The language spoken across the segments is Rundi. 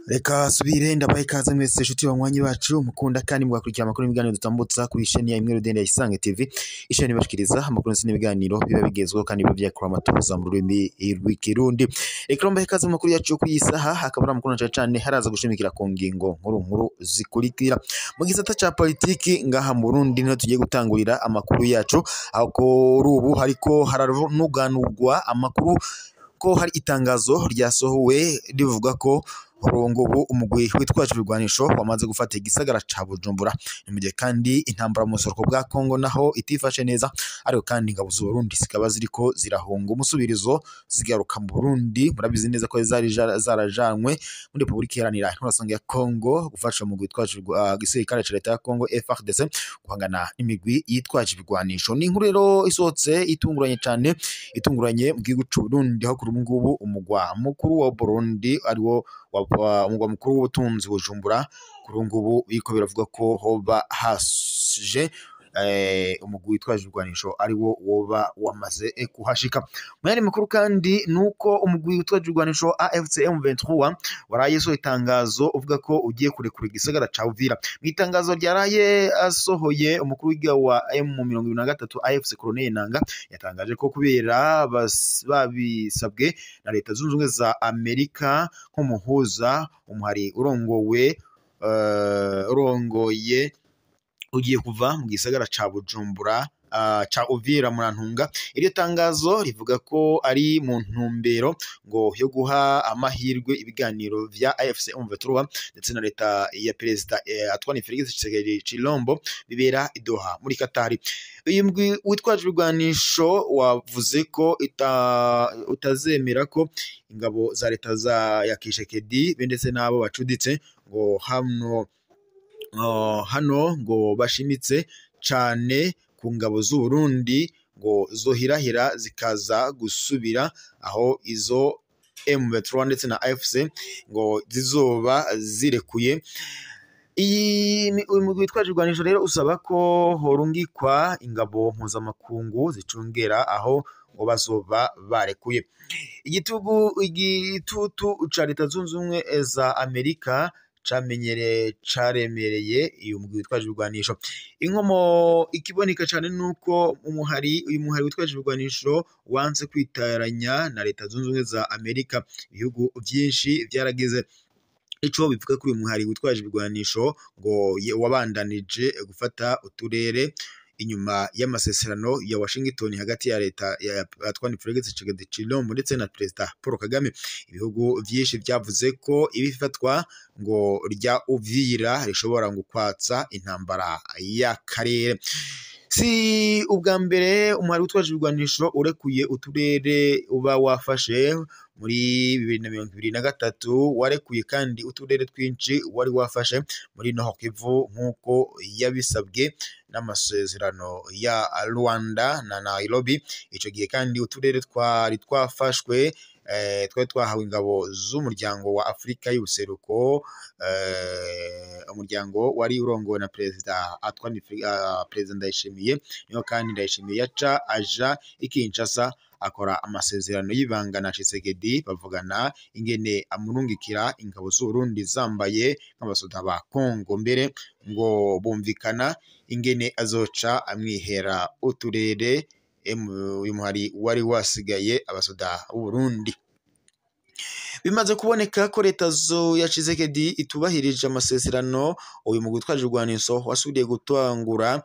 Reka subire ndabaye ikaze mwese inshuti banywanyi bacu mukunda kandi mugakurikira amakuru n'ibiganiro dutambutsa kuri isheni ya Imwe Rudende ya Isange TV. Isheni bashikiriza amakuru n'ibiganiro biba bigezweho kandi biba byakora amatoza mu rurimi rw'ikirundi. Reka mbaye ikaze mu makuru yacu ku isaha hakabura amakuru cyane haraza gushimikira ku ngingo nkuru zikurikira. Mu gisata ca politiki ngaha mu Burundi niho tugiye gutangurira amakuru yacu aho kuri ubu hariko haranuganurwa amakuru ko hari itangazo ryasohowe rivuga ko ubu umugwi witwaje ibigwanisho wamaze gufata igisagara ca Bujumbura. Ni mu gihe kandi intambara mu buseruko bwa Kongo naho itifashe neza, ariko kandi ingabo z'u Burundi zikaba ziriko zirahunga umusubirizo zigaruka mu Burundi. Murabizi neza ko zari zarajanwe muri Republika Iharanira Intwaro ya Kongo gufasha umugwi witwaje igisirikare ca leta ya Kongo FARDC guhangana n'imigwi yitwaje ibigwanisho. Ni inkuru rero isohotse itunguranye mu gihugu c'u Burundi, aho kuri ubu ngubu umugwa mukuru wa Burundi ariwo umugwa mukuru w'ubutunzi Bujumbura kuri ubu ngubu biko biravuga ko hoba hasije umugwi witwaje ibigwanisho ariwo woba wamaze kuhashika. Mu yandi makuru kandi nuko umugwi witwaje ibigwanisho AFC M23 waraye so itangazo uvuga ko ugiye kurekura igisagara ca Uvira. Mu itangazo ryaraye asohoye umukuru w'igihugu wa M23 AFC Colonel Nanga yatangaje ko kubera babisabwe na leta zunze ubumwe za Amerika nk'umuhuza umuhari urongoye ugiye kuva mu gisagara ca Bujumbura ca Uvira Murantunga. Iryo tangazo rivuga ko ari mu ntumbero ngo yo guha amahirwe ibiganiro vya AFC M23 ndetse na leta ya Perezida Antoine Félix Tshisekedi Tshilombo bibera i Doha muri Qatar. Uyu mugwi witwaje ibigwanisho wavuze ko utazemera ko ingabo za leta ya Tshisekedi ndetse nabo bacuditse ngo hano ngo bashimitse cane ku ngabo z'u Burundi ngo zohirahira zikaza gusubira aho izo M23 ndetse na AFC ngo zizoba zirekuye. Uyu mugwi witwaje ibigwanisho rero usaba ko horungikwa ingabo mpuzamakungu zicungera aho ngo bazoba barekuye. Igitutu ca leta zunze ubumwe za Amerika caremereye uyu mugwi witwaje ibigwanisho. Inkomo ikiboneka cyane nuko uyu muhari witwaje ibigwanisho wanze kwitaranya na leta zunze ubumwe za Amerika. Ibihugu byinshi byaragize ico bivuga kuri uyu muhari witwaje ibigwanisho ngo wabandanije gufata uturere inyuma y'amasezerano ya Washington hagati ya leta ya Antoine Félix Tshisekedi Tshilombo ndetse na Perezida Paul Kagame. Ibihugu byinshi byavuze ko ibifatwa ngo rya Uvira rishobora ngo kwatsa intambara y'akarere. Si ubwa mbere umuhari witwaje ibigwanisho urekuye uturere uba wafashe. Muri 2023 warekuye kandi uturere twinshi wari wafashe muri Nord Kivu nk'uko yabisabwe n'amasezerano ya Rwanda na Nairobi. Ico gihe kandi uturere twari twafashwe twari twahawe ingabo z'umuryango wa Afrika y'ubuseruko, umuryango wari urongowe na Perezida Ndayishimiye. Niyo kandi Ndayishimiye yaca aja i Kinshasa akora amasezerano y'ibanga na Tshisekedi bavugana ingene amurungikira ingabo z'u Burundi zambaye nk'abasoda ba Kongo, mbere ngo bumvikana ingene azoca amwihera uturere uyu muhari wari wasigaye abasoda b'u Burundi. Bimaze kuboneka ko leta ya Tshisekedi itubahirije amasezerano, uyu mugwi witwaje ibigwanisho wasubiye gutangura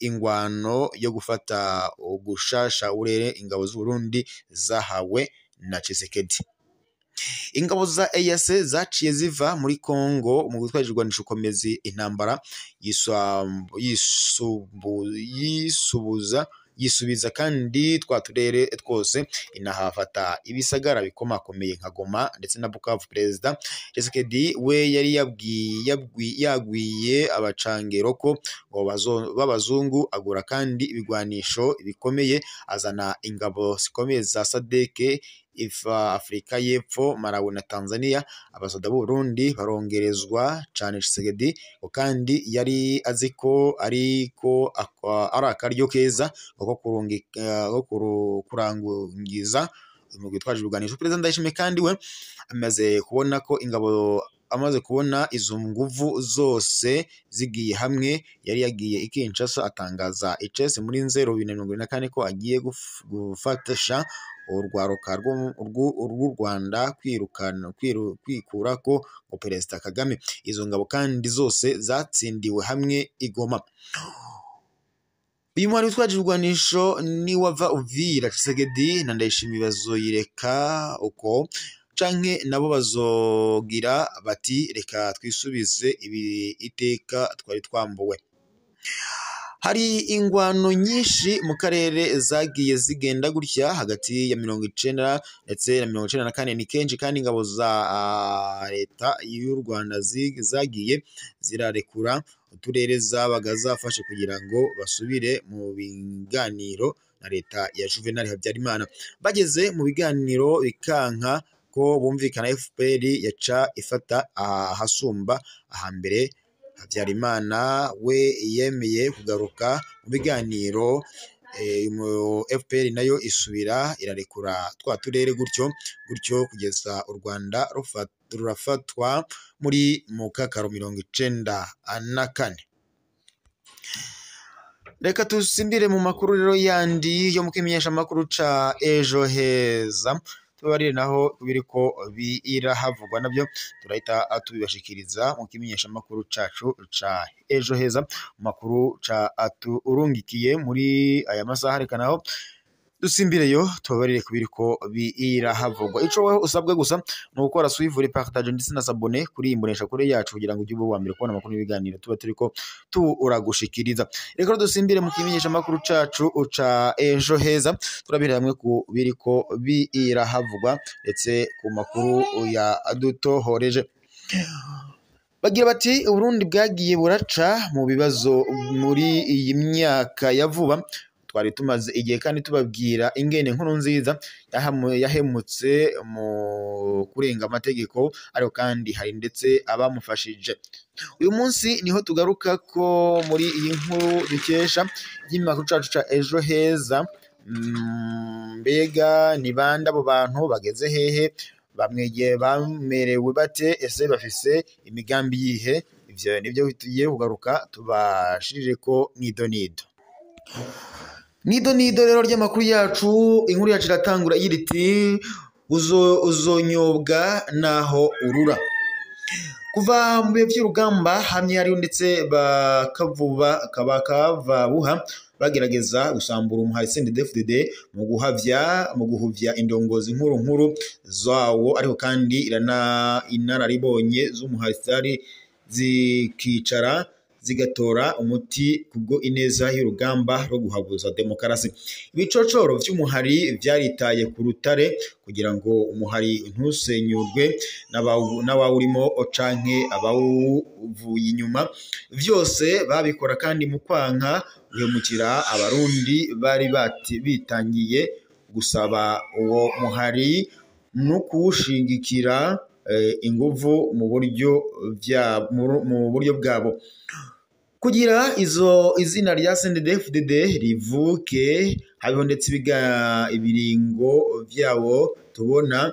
ingwano yo gufata gushasha urere ingabo z'u Burundi zahawe na Tshisekedi. Ingabo za EAC zaciye ziva muri Kongo. Umugwi witwaje ibigwanisho ukomeza intambara yisubiza kandi twa turere twose inahafata ibisagara bikomakomeye nka Goma ndetse na Bukavu. Perezida Tshisekedi we yari yagwiye abacangero ko b'abazungu agura kandi ibigwanisho bikomeye, azana ingabo zikomeye za SADC Afrika y'Epfo, Malawi na Tanzania. Abasoda b'u Burundi barongerezwa cane Tshisekedi kandi yari aziko ariko ari akaryo keza ko kurangiza umugwi twaje uruganisho. Perezida Ndayishimiye kandi we amaze kubona izo nguvu zose zigiye hamwe, yari yagiye i Kinshasa atangaza icese muri Nzero 2024 ko agiye gufatisha urwaruka rw'u Rwanda kwikurako Perezida Kagame. Izo ngabo kandi zose zatsindiwe hamwe i Goma. Uyu mwari witwaje urwanisho ni wava Uvira. Tshisekedi na Ndayishimiye bazoyireka uko canke nabo bazogira bati reka twisubize ibi iteka twari twambuwe. Hari ingwano nyinshi mu karere zagiye zigenda gutya hagati ya 90 ndetse na 94. Ni kenshi kandi ingabo za leta y'u Rwanda zagiye zirarekura uturere zabaga zafashe kugira ngo basubire mu biganiro na leta ya Juvenal Habyarimana. Bageze mu biganiro bikanka ko bumvikana, FPR yaca ifata ahasumba ahambere. Habyarimana we yemeye kugaruka mu biganiro, FPR nayo isubira irarekura twa turere gutyo kugeza u Rwanda rurafatwa muri mukakaro 94. Reka tusimbire mu makuru rero yandi yo mukimenyesha makuru ca Ejo Heza. Tubarire naho biriko birahavugwa nabyo turahita atubibashikiriza mu kimenyesha makuru cacu ca Ejo Heza. Makuru ca urungikiye muri aya masaha, reka naho dusimbireyo tubarire kubiriko birahavugwa. Ico wewe usabwe gusa no gukora suivre, partage ndetse na s'abonner kuri imbonesha kure yacu kugira ngo ujye uba mbere kubona amakuru y'ibiganiro tuba turiko uragushikiriza. Reka dusimbire mu kimenyesha makuru cacu ca Ejo Heza, turabire hamwe ku biriko birahavugwa ndetse ku makuru ya dutohoreje. Bagira bati Burundi bwagiye buraca mu bibazo muri iyi myaka ya vuba. Twari tumaze igihe kandi tubabwira ingene nkuru nziza yahemutse mu kurenga amategeko, ariko kandi hari ndetse abamufashije. Uyu munsi niho tugaruka ko muri iyi nkuru dukesha y'imakuru cacu ca Ejo Heza. Mbega ni bande abo bantu, bageze hehe, bamwegeye bamerewe bate, ese bafise imigambi yihe? Ivyo nivyo tugiye kugaruka tubashirire ko nidonido rero ry'amakuru yacu. Inkuru yacu iratangura igira iti uzonyobwa naho urura. Kuva mu bihe by'urugamba hamwe hariho ndetse bakavabuha bagerageza gusambura umuhari CNDD-FDD mu guhuvya indongozi nkuru zawo, ariko kandi inararibonye z'umuhari zari zikicara zigatora umuti kubwo ineza y'urugamba rwo guhabuza demokarasi. Ibicocoro vy'umuhari vyaritaye ku rutare kugira ngo umuhari ntusenyurwe n'abawurimo canke abawuvuye inyuma. Vyose babikora kandi mu kwanka guhemukira abarundi bari bitangiye gusaba uwo muhari no kuwushigikira inguvu mu buryo bwabo. Kugira izina rya CNDD-FDD rivuke, hariho ndetse ibiringo vyabo tubona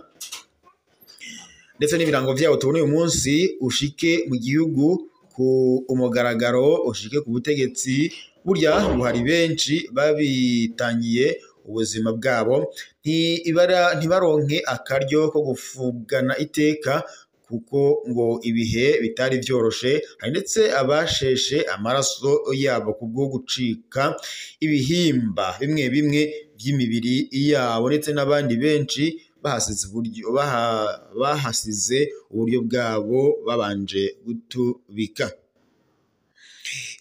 ndetse n'ibirango vyabo tubona uyu munsi ushike mu gihugu ku umugaragaro, ushike ku butegetsi. Burya hari benshi babitangiye ubuzima bwabo, ntibaronke akaryo ko gufugana iteka kuko ngo ibihe bitari vyoroshe. Hari ndetse abasheshe amaraso yabo kubwo gucika ibihimba bimwe by'imibiri yabo, ndetse n'abandi benshi bahasize uburyo bwabo babanje gutubika.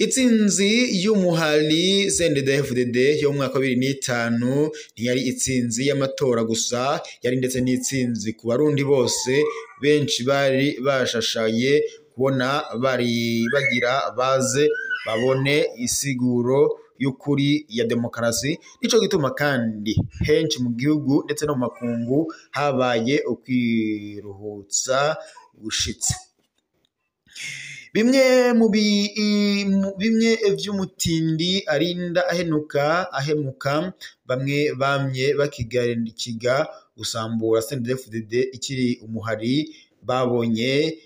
Itsinzi y'umuhari CNDD-FDD yo mu mwaka wa 2005 ntiyari itsinzi y'amatora gusa, yari ndetse n'itsinzi ku barundi bose. Benshi bari bashashaye kubona bari bagira baze babone isiguro y'ukuri ya demokarasi. Nico gituma kandi henshi mu gihugu ndetse no mu makungu habaye ukwiruhutsa gushitse. Bimwe vy'umutindi arinda ahemuka, bamwe bamye bakigandikiga gusambura CNDD-FDD ikiri umuhari, babonye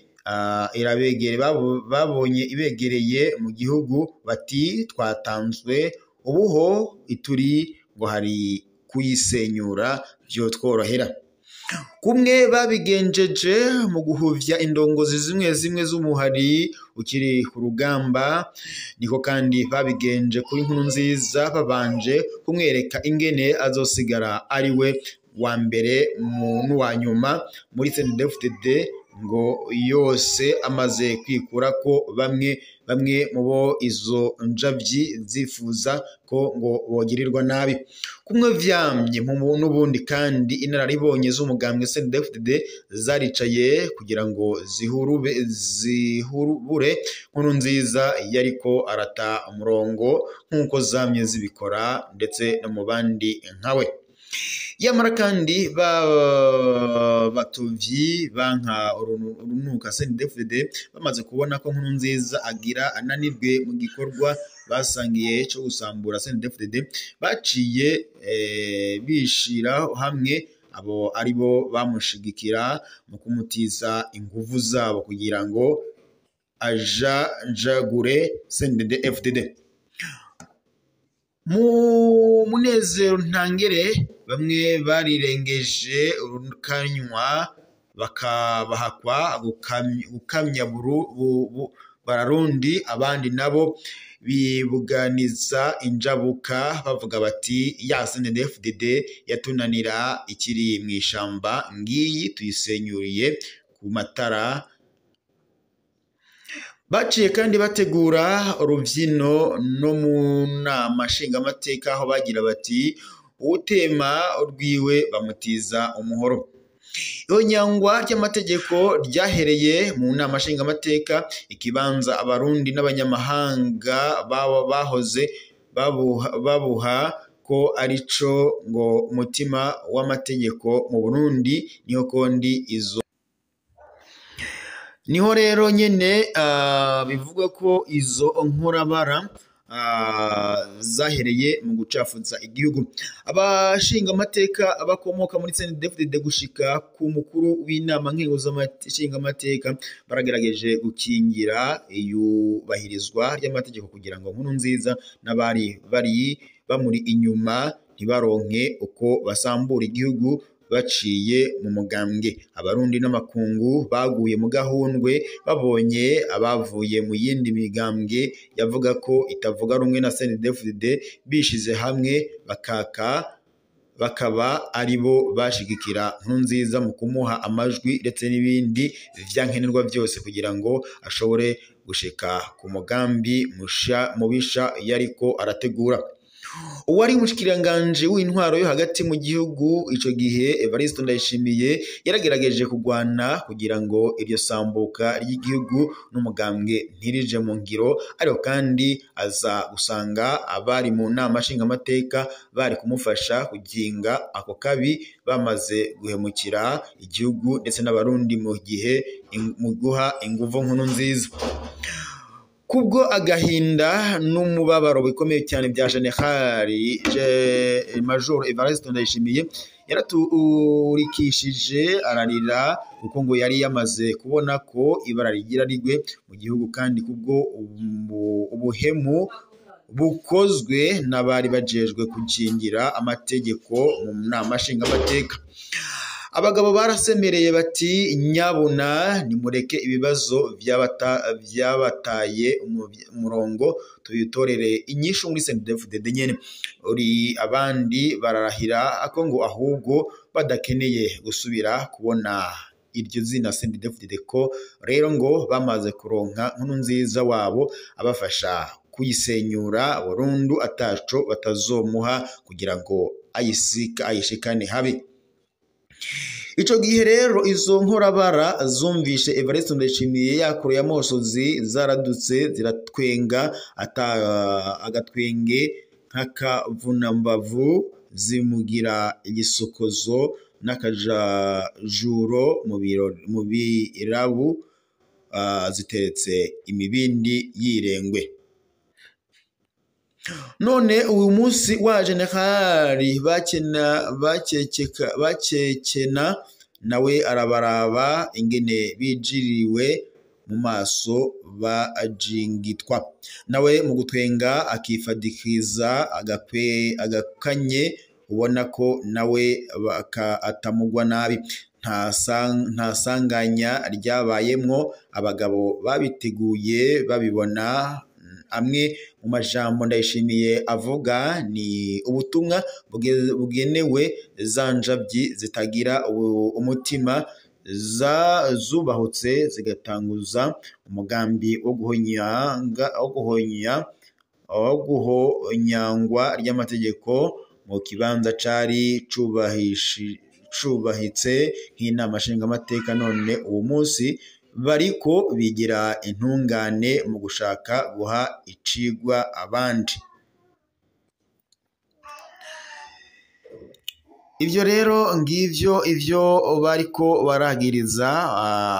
ibegereye mu gihugu bati twatanzwe ubuho ituri ngo hari kuyisenyura byo tworohera. Kumwe babigenjeje mu guhuvya indongozi zimwe z'umuhari ukiri ku rugamba, niko kandi babigenje kuri Nkurunziza, babanje kumwereka ingene azosigara ari we wa mbere n'uwa nyuma muri CNDD-FDD, ngo yose amaze kwikura ko bamwe mu bo izo njavyi zifuza ko ngo bogirirwa nabi. Kumwe vyamye n'ubundi kandi inararibonye z'umugambwe CNDD-FDD zaricaye kugira ngo zihurubure Nkurunziza yariko arata umurongo nk'uko zamye zibikora ndetse no mu bandi nkawe. Yamara kandi batuvyi banka urunuka CNDD-FDD bamaze kubona ko Nkurunziza agira ananirwe mu gikorwa basangiye cyo gusambura CNDD-FDD, baciye bishira hamwe abo aribo bamushigikira mu kumutiza inguvu zabo kugira ngo ajagure CNDD-FDD. Mu munezero ntangere bamwe barirengeje urukanywa bakabahakwa gukamya bararundi, abandi nabo bibuganiza injabuka bavuga bati ya CNDD-FDD yatunanira ikiri mu ishamba, ngiyi tuyisenyuriye ku matara. Baciye kandi bategura uruvyino no mu nama nshingamateka aho bagira bati utema urwiwe bamutiza umuhoro. Nyangwa ry'amategeko ryahereye mu nama nshingamateka, ikibanza abarundi n'abanyamahanga bahoze babuha ko arico ngo umutima w'amategeko mu Burundi, niho rero nyene bivuga ko izo nkorabara zahereye mu gucafuza igihugu. Abashinga amateka bakomoka muri CNDD-FDD gushika ku mukuru w'inama nkenguzamashinga amateka baragerageje gukingira iyubahirizwa ry'amategeko kugira ngo Nkurunziza n'abari bamuri inyuma ntibaronke uko basambura igihugu baciye mu mugambwe. Abarundi n'amakungu baguye mu gahundwe babonye abavuye mu yindi migambwe yavuga ko itavuga rumwe na CNDD-FDD bishize hamwe bakaba aribo bashigikira Nkurunziza mu kumuha amajwi ndetse n'ibindi vyankenerwa byose kugira ngo ashobore gushika ku mugambi mubisha yariko arategura. Uwari umushikiranganje w'intwaro yo hagati mu gihugu ico gihe Evariste Ndayishimiye yaragerageje kugwana kugira ngo iryo sambuka ry'igihugu n'umugambwe ntirije mu ngiro, ariko kandi aza gusanga abari mu nama nshingamateka bari kumufasha kuginga ako kabi bamaze guhemukira igihugu ndetse n'abarundi mu gihe mu guha inguvu Nkurunziza. Kubwo agahinda n'umubabaro bikomeye cyane bya Generali Major Evariste Ndayishimiye yaraturikishije ararira kuko ngo yari yamaze kubona ko ibara rigira rigwe mu gihugu, kandi kubwo ubuhemu bukozwe n'abari bajejwe kukingira amategeko mu nama nshingamateka. Abagabo barasemereye bati nyabuna nimureke ibibazo byabataye umurongo tuyitorere inyishu muri CNDD-FDD nyene. Uri abandi bararahira ako ngo ahubwo badakeneye gusubira kubona iryo zina CNDD-FDD ko rero ngo bamaze kuronka Nkurunziza wabo abafasha kuyisenyura burundu ataco batazomuha kugira ngo ayishikane habi. Ico gihe rero izo nkorabara zumvishe Evariste Ndayishimiye yakuru ya mosozi zaradutse ziratwenga agatwenge nk'akavunambavu zimugira igisokozo n'akajajuro mu birabu ziteretse imibindi y'irengwe. None uyu munsi wa Generali bakekena nawe arabaraba ingene bijiriwe mu maso bajingitwa, nawe mu gutwenga akifadikiza agakanye ubona ko nawe atamugwa nabi. Nta sanganya ryabayemwo, abagabo babiteguye babibona. Amwe mu majambo Ndayishimiye avuga ni ubutumwa bugenewe za njabyi zitagira umutima zubahutse zigatanguza umugambi wo guhonyangwa ry'amategeko mu kibanza cari cubahitse nk'inama nshingamateka. None uwo munsi bariko bigira intungane mu gushaka guha icigwa abandi. Ivyo rero ngivyo ivyo bariko baragiriza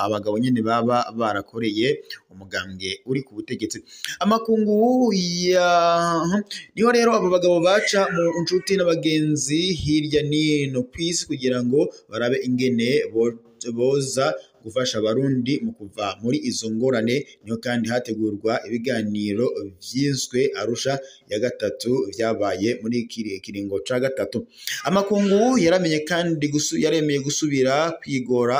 abagabo nyene baba barakoreye umugambwe uri ku butegetsi. Amakungu niho rero abo bagabo baca mu nshuti n'abagenzi hirya nino kw'isi kugira ngo barabe ingene boza gufasha abarundi mu kuva muri izo ngorane. Niho kandi hategurwa ibiganiro vyiswe Arusha ya gatatu vyabaye muri kiringo ca gatatu. Amakungu yaramenye kandi yaremeye gusubira kwigora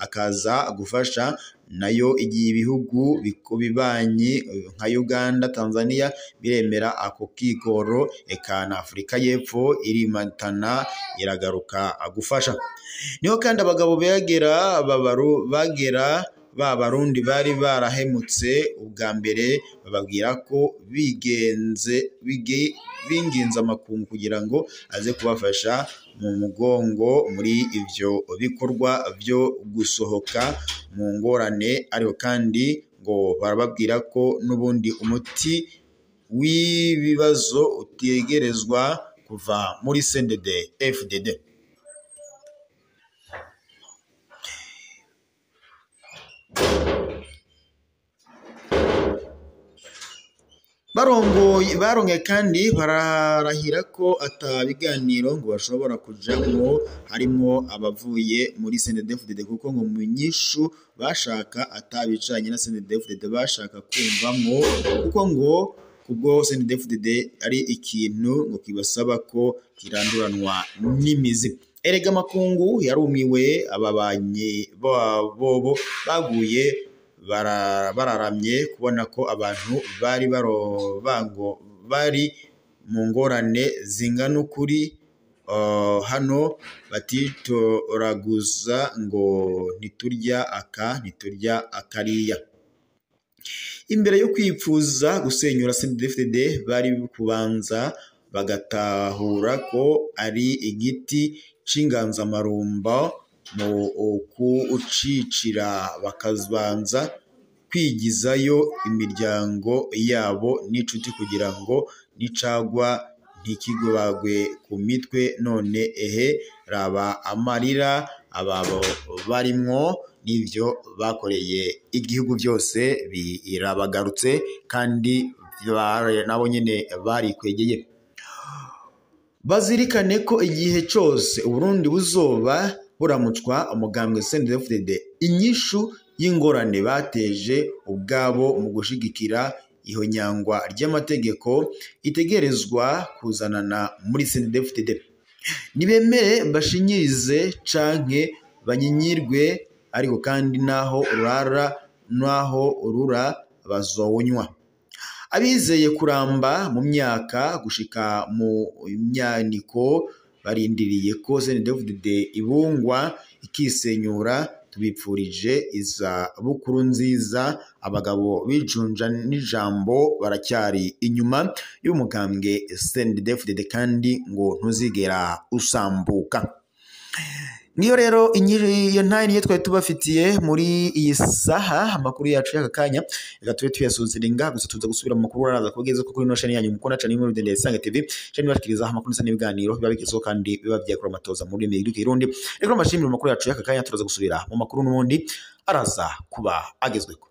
akaza gufasha, nayo igiye ibihugu bibanyi nka Uganda, Tanzania biremera ako kigoro, eka na Afrika y'Epfo irimatana iragaruka gufasha. Niho kandi abagabo ba Barundi bari barahemutse ubwa mbere bababwira ko binginze amakungu kugira ngo aze kubafasha mu mugongo muri ivyo bikorwa vyo gusohoka mu ngorane. Ariko kandi ngo barababwira ko n'ubundi umuti w'ibibazo utegerezwa kuva muri CNDD-FDD. Barongoye kandi bararahira ko ata biganiro ngo bashobora kujamwo harimo abavuye muri CNDD-FDD, kuko ngo mu nyishu bashaka atabicanye na CNDD-FDD bashaka kumvamwo, kuko ngo kubwo CNDD-FDD ari ikintu ngo kibasaba ko kiranduranwa n'imizi. Erega amakungu yarumiwe, ababanye bobo baguye bararamye kubona ko abantu bari mu ngorane zingana ukuri. Hano batitoraguza ngo ntiturya akariya. Imbere yo kwipfuza gusenyura CNDD-FDD bari kubanza bagatahura ko ari igiti c'inganzamarumba, mu kucicira bakabanza kwigizayo imiryango yabo n'inshuti kugira ngo nicagwa ntikigwagwe ku mitwe. None raba amarira ababo barimwo, n'ivyo bakoreye igihugu byose birabagarutse kandi nabo nyene barikwegeye. Bazirikane ko igihe cyose Uburundi buzoba buramutswa umugambwe CNDD-FDD, inyishu y'ingorane bateje ubwabo mu gushigikira ihonyangwa ry'amategeko itegerezwa kuzanana muri CNDD-FDD. Nibemere bashinyirize canke banyinyirwe, ariko kandi naho urura bazowunywa. Abizeye kuramba mu myaka gushika mu myaniko barindiriye ko CNDD-FDD ibungwa ikisenyura. Tubipfurije izabukuru nziza. Abagabo bijunja n'ijambo baracyari inyuma y'umugambwe CNDD-FDD kandi ngo ntuzigera usambuka. Niyo rero iyo ntaye niyo twari tubafitiye muri iyi saha amakuru yacu y'aka kanya reka tube tuyasuziringa gusa tuza gusubira mu makuru araza kubageza ko kuri no shani yanyu mukunda cyane muri Rudende Isange TV cyane bashikiriza amakuru nsa n'ibiganiro biba bigezweho kandi biba byakora amatoza muri rurimi rw'ikirundi rero amashimiro makuru yacu y'aka kanya turaza gusubira mu makuru n'ubundi araza kuba agezweho.